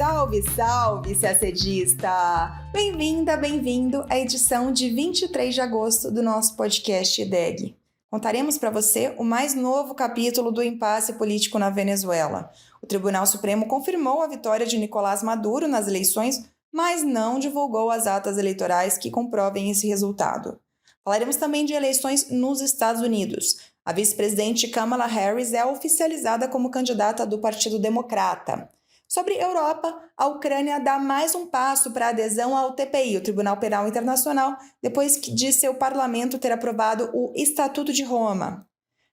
Salve, salve, CACDista! Bem-vinda, bem-vindo à edição de 23 de agosto do nosso podcast IDEG. Contaremos para você o mais novo capítulo do impasse político na Venezuela. O Tribunal Supremo confirmou a vitória de Nicolás Maduro nas eleições, mas não divulgou as atas eleitorais que comprovem esse resultado. Falaremos também de eleições nos Estados Unidos. A vice-presidente Kamala Harris é oficializada como candidata do Partido Democrata. Sobre Europa, a Ucrânia dá mais um passo para a adesão ao TPI, o Tribunal Penal Internacional, depois de seu parlamento ter aprovado o Estatuto de Roma.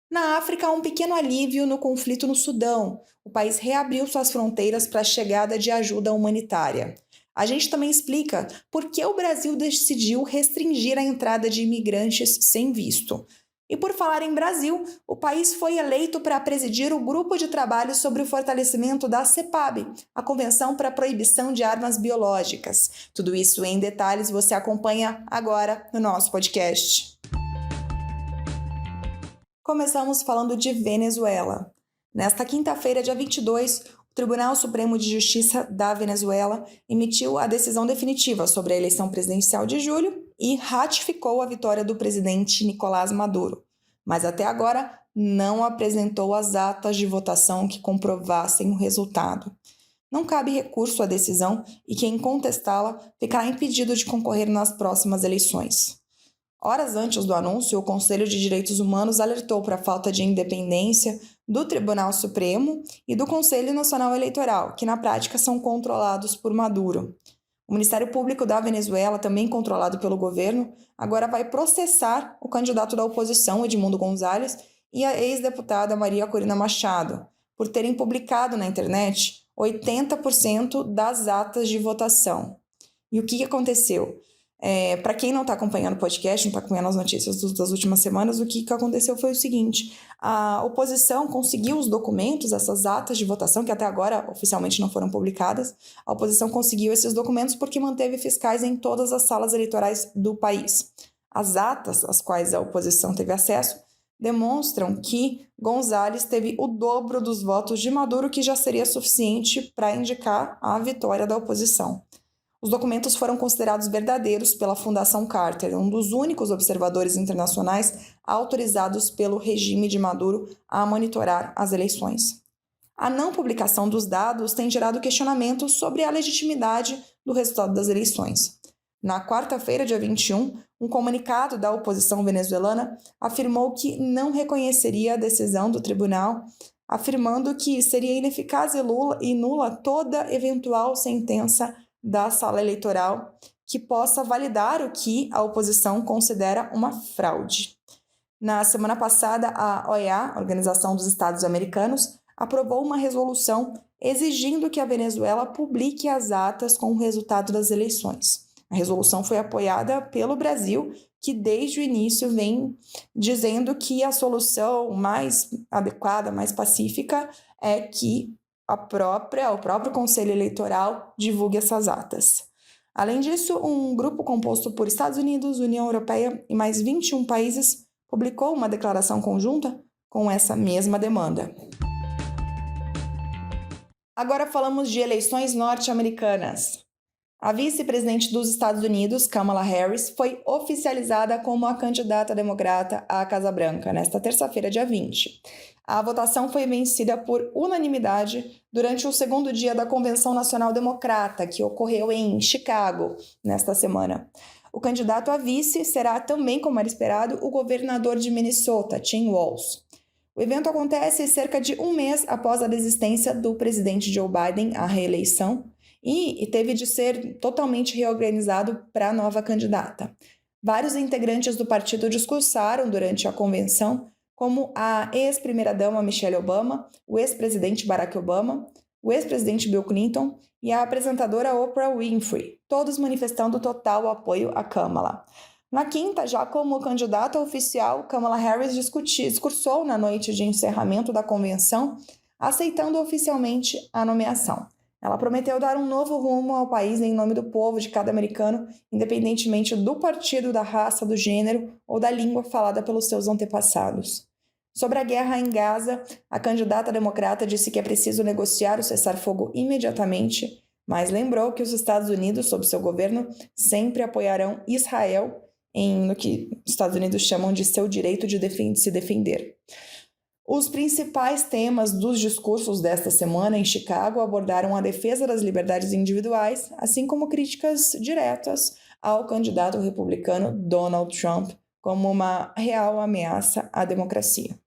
Na África, há um pequeno alívio no conflito no Sudão. O país reabriu suas fronteiras para a chegada de ajuda humanitária. A gente também explica por que o Brasil decidiu restringir a entrada de imigrantes sem visto. E por falar em Brasil, o país foi eleito para presidir o grupo de trabalho sobre o fortalecimento da CEPAB, a Convenção para a Proibição de Armas Biológicas. Tudo isso em detalhes você acompanha agora no nosso podcast. Começamos falando de Venezuela. Nesta quinta-feira, dia 22, o Tribunal Supremo de Justiça da Venezuela emitiu a decisão definitiva sobre a eleição presidencial de julho e ratificou a vitória do presidente Nicolás Maduro, mas até agora não apresentou as atas de votação que comprovassem o resultado. Não cabe recurso à decisão e quem contestá-la ficará impedido de concorrer nas próximas eleições. Horas antes do anúncio, o Conselho de Direitos Humanos alertou para a falta de independência do Tribunal Supremo e do Conselho Nacional Eleitoral, que na prática são controlados por Maduro. O Ministério Público da Venezuela, também controlado pelo governo, agora vai processar o candidato da oposição, Edmundo González, e a ex-deputada Maria Corina Machado, por terem publicado na internet 80% das atas de votação. E o que aconteceu? Para quem não está acompanhando o podcast, não está acompanhando as notícias das últimas semanas, o que aconteceu foi o seguinte: a oposição conseguiu os documentos, essas atas de votação, que até agora oficialmente não foram publicadas, a oposição conseguiu esses documentos porque manteve fiscais em todas as salas eleitorais do país. As atas, às quais a oposição teve acesso, demonstram que González teve o dobro dos votos de Maduro, que já seria suficiente para indicar a vitória da oposição. Os documentos foram considerados verdadeiros pela Fundação Carter, um dos únicos observadores internacionais autorizados pelo regime de Maduro a monitorar as eleições. A não publicação dos dados tem gerado questionamentos sobre a legitimidade do resultado das eleições. Na quarta-feira, dia 21, um comunicado da oposição venezuelana afirmou que não reconheceria a decisão do tribunal, afirmando que seria ineficaz e nula toda eventual sentença da sala eleitoral que possa validar o que a oposição considera uma fraude. Na semana passada, a OEA, Organização dos Estados Americanos, aprovou uma resolução exigindo que a Venezuela publique as atas com o resultado das eleições. A resolução foi apoiada pelo Brasil, que desde o início vem dizendo que a solução mais adequada, mais pacífica, é que o próprio Conselho Eleitoral divulgue essas atas. Além disso, um grupo composto por Estados Unidos, União Europeia e mais 21 países publicou uma declaração conjunta com essa mesma demanda. Agora falamos de eleições norte-americanas. A vice-presidente dos Estados Unidos, Kamala Harris, foi oficializada como a candidata democrata à Casa Branca nesta terça-feira, dia 20. A votação foi vencida por unanimidade durante o segundo dia da Convenção Nacional Democrata, que ocorreu em Chicago nesta semana. O candidato a vice será também, como era esperado, o governador de Minnesota, Tim Walz. O evento acontece cerca de um mês após a desistência do presidente Joe Biden à reeleição e teve de ser totalmente reorganizado para a nova candidata. Vários integrantes do partido discursaram durante a convenção, como a ex-primeira-dama Michelle Obama, o ex-presidente Barack Obama, o ex-presidente Bill Clinton e a apresentadora Oprah Winfrey, todos manifestando total apoio a Kamala. Na quinta, já como candidata oficial, Kamala Harris discursou na noite de encerramento da convenção, aceitando oficialmente a nomeação. Ela prometeu dar um novo rumo ao país em nome do povo de cada americano, independentemente do partido, da raça, do gênero ou da língua falada pelos seus antepassados. Sobre a guerra em Gaza, a candidata democrata disse que é preciso negociar o cessar-fogo imediatamente, mas lembrou que os Estados Unidos, sob seu governo, sempre apoiarão Israel no que os Estados Unidos chamam de seu direito de se defender. Os principais temas dos discursos desta semana em Chicago abordaram a defesa das liberdades individuais, assim como críticas diretas ao candidato republicano Donald Trump como uma real ameaça à democracia.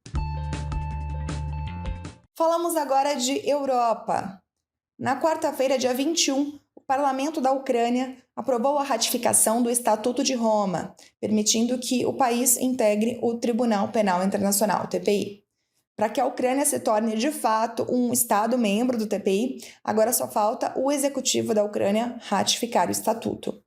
Falamos agora de Europa. Na quarta-feira, dia 21, o parlamento da Ucrânia aprovou a ratificação do Estatuto de Roma, permitindo que o país integre o Tribunal Penal Internacional, TPI. Para que a Ucrânia se torne de fato um Estado membro do TPI, agora só falta o executivo da Ucrânia ratificar o estatuto.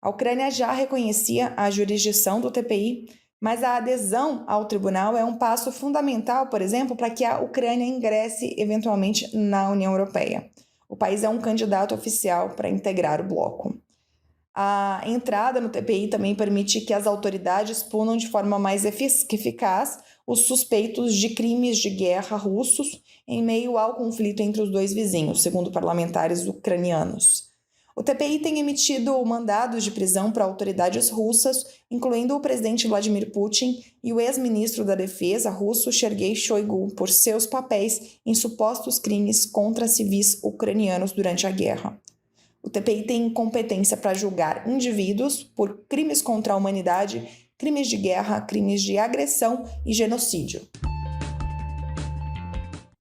A Ucrânia já reconhecia a jurisdição do TPI, mas a adesão ao tribunal é um passo fundamental, por exemplo, para que a Ucrânia ingresse eventualmente na União Europeia. O país é um candidato oficial para integrar o bloco. A entrada no TPI também permite que as autoridades punam de forma mais eficaz os suspeitos de crimes de guerra russos em meio ao conflito entre os dois vizinhos, segundo parlamentares ucranianos. O TPI tem emitido mandados de prisão para autoridades russas, incluindo o presidente Vladimir Putin e o ex-ministro da Defesa russo Sergei Shoigu, por seus papéis em supostos crimes contra civis ucranianos durante a guerra. O TPI tem competência para julgar indivíduos por crimes contra a humanidade, crimes de guerra, crimes de agressão e genocídio.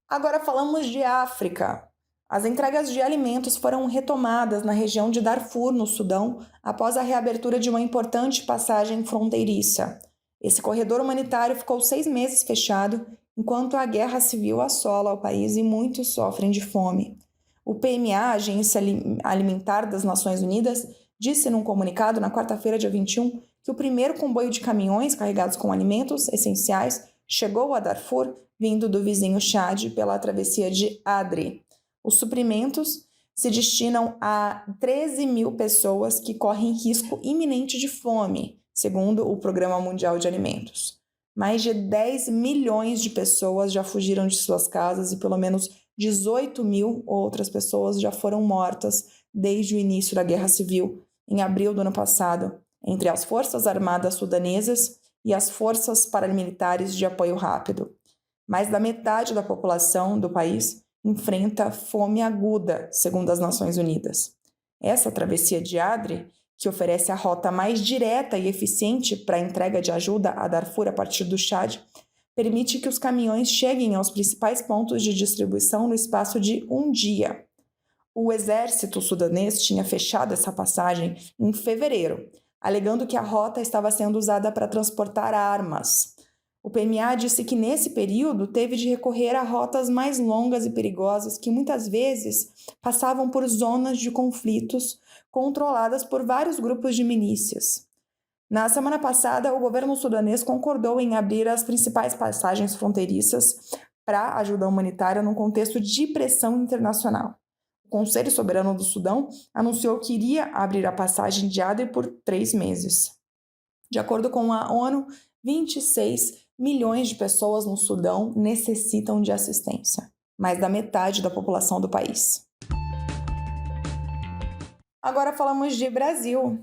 Agora falamos de África. As entregas de alimentos foram retomadas na região de Darfur, no Sudão, após a reabertura de uma importante passagem fronteiriça. Esse corredor humanitário ficou 6 meses fechado, enquanto a guerra civil assola o país e muitos sofrem de fome. O PMA, a Agência Alimentar das Nações Unidas, disse num comunicado na quarta-feira, dia 21, que o primeiro comboio de caminhões carregados com alimentos essenciais chegou a Darfur, vindo do vizinho Chad pela travessia de Adre. Os suprimentos se destinam a 13 mil pessoas que correm risco iminente de fome, segundo o Programa Mundial de Alimentos. Mais de 10 milhões de pessoas já fugiram de suas casas e pelo menos 18 mil outras pessoas já foram mortas desde o início da Guerra Civil, em abril do ano passado, entre as Forças Armadas Sudanesas e as Forças Paramilitares de Apoio Rápido. Mais da metade da população do país enfrenta fome aguda, segundo as Nações Unidas. Essa travessia de Adre, que oferece a rota mais direta e eficiente para a entrega de ajuda a Darfur a partir do Chad, permite que os caminhões cheguem aos principais pontos de distribuição no espaço de um dia. O exército sudanês tinha fechado essa passagem em fevereiro, alegando que a rota estava sendo usada para transportar armas. O PMA disse que nesse período teve de recorrer a rotas mais longas e perigosas que muitas vezes passavam por zonas de conflitos controladas por vários grupos de milícias. Na semana passada, o governo sudanês concordou em abrir as principais passagens fronteiriças para ajuda humanitária num contexto de pressão internacional. O Conselho Soberano do Sudão anunciou que iria abrir a passagem de Adre por 3 meses. De acordo com a ONU, 26 milhões de pessoas no Sudão necessitam de assistência, mais da metade da população do país. Agora falamos de Brasil.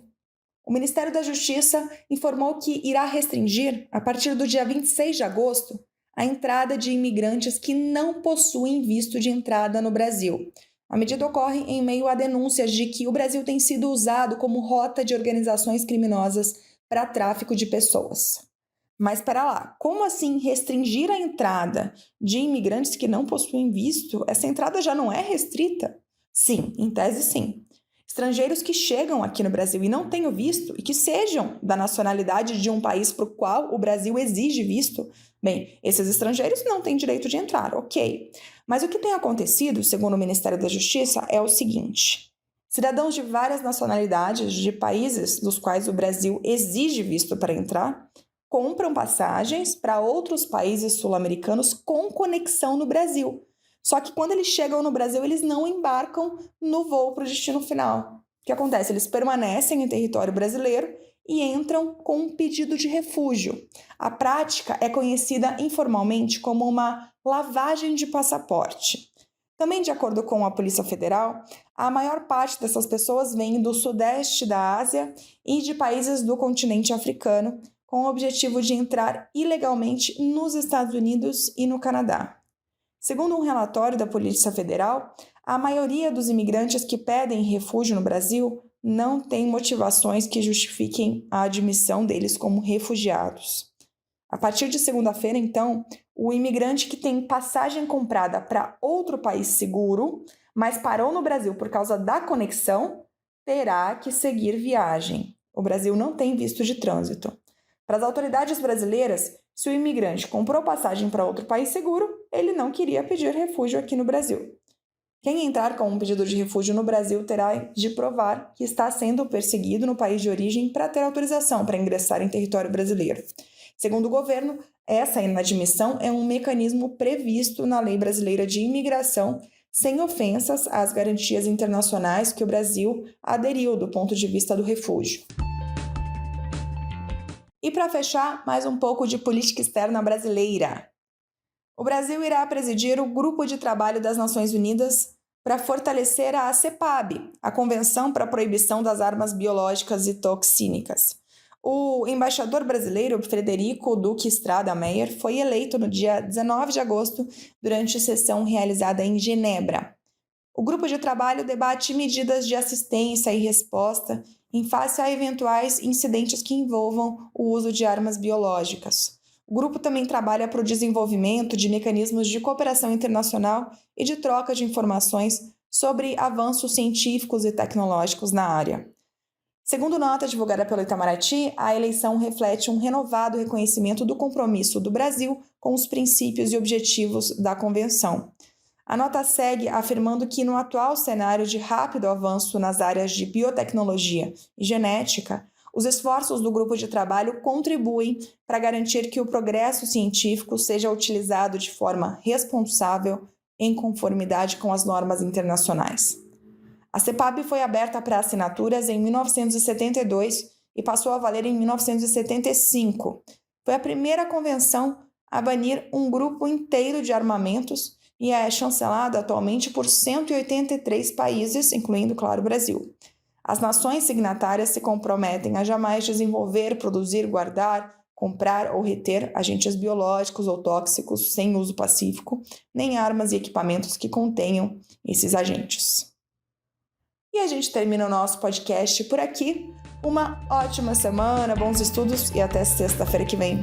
O Ministério da Justiça informou que irá restringir, a partir do dia 26 de agosto, a entrada de imigrantes que não possuem visto de entrada no Brasil. A medida ocorre em meio a denúncias de que o Brasil tem sido usado como rota de organizações criminosas para tráfico de pessoas. Mas espera lá, como assim restringir a entrada de imigrantes que não possuem visto? Essa entrada já não é restrita? Sim, em tese sim. Estrangeiros que chegam aqui no Brasil e não têm o visto e que sejam da nacionalidade de um país para o qual o Brasil exige visto, bem, esses estrangeiros não têm direito de entrar, ok. Mas o que tem acontecido, segundo o Ministério da Justiça, é o seguinte: cidadãos de várias nacionalidades de países dos quais o Brasil exige visto para entrar compram passagens para outros países sul-americanos com conexão no Brasil. Só que quando eles chegam no Brasil, eles não embarcam no voo para o destino final. O que acontece? Eles permanecem em território brasileiro e entram com um pedido de refúgio. A prática é conhecida informalmente como uma lavagem de passaporte. Também, de acordo com a Polícia Federal, A maior parte dessas pessoas vem do sudeste da Ásia e de países do continente africano, com o objetivo de entrar ilegalmente nos Estados Unidos e no Canadá. Segundo um relatório da Polícia Federal, a maioria dos imigrantes que pedem refúgio no Brasil não tem motivações que justifiquem a admissão deles como refugiados. A partir de segunda-feira, então, o imigrante que tem passagem comprada para outro país seguro, mas parou no Brasil por causa da conexão, terá que seguir viagem. O Brasil não tem visto de trânsito. Para as autoridades brasileiras, se o imigrante comprou passagem para outro país seguro, ele não queria pedir refúgio aqui no Brasil. Quem entrar com um pedido de refúgio no Brasil terá de provar que está sendo perseguido no país de origem para ter autorização para ingressar em território brasileiro. Segundo o governo, essa inadmissão é um mecanismo previsto na Lei Brasileira de Imigração, sem ofensas às garantias internacionais que o Brasil aderiu do ponto de vista do refúgio. E para fechar, mais um pouco de política externa brasileira. O Brasil irá presidir o Grupo de Trabalho das Nações Unidas para fortalecer a CEPAB, a Convenção para a Proibição das Armas Biológicas e Toxínicas. O embaixador brasileiro Frederico Duque Estrada Meyer foi eleito no dia 19 de agosto durante sessão realizada em Genebra. O grupo de trabalho debate medidas de assistência e resposta em face a eventuais incidentes que envolvam o uso de armas biológicas. O grupo também trabalha para o desenvolvimento de mecanismos de cooperação internacional e de troca de informações sobre avanços científicos e tecnológicos na área. Segundo nota divulgada pelo Itamaraty, a eleição reflete um renovado reconhecimento do compromisso do Brasil com os princípios e objetivos da Convenção. A nota segue afirmando que, no atual cenário de rápido avanço nas áreas de biotecnologia e genética, os esforços do grupo de trabalho contribuem para garantir que o progresso científico seja utilizado de forma responsável em conformidade com as normas internacionais. A CEPAB foi aberta para assinaturas em 1972 e passou a valer em 1975. Foi a primeira convenção a banir um grupo inteiro de armamentos e é chancelada atualmente por 183 países, incluindo, claro, o Brasil. As nações signatárias se comprometem a jamais desenvolver, produzir, guardar, comprar ou reter agentes biológicos ou tóxicos sem uso pacífico, nem armas e equipamentos que contenham esses agentes. E a gente termina o nosso podcast por aqui. Uma ótima semana, bons estudos e até sexta-feira que vem.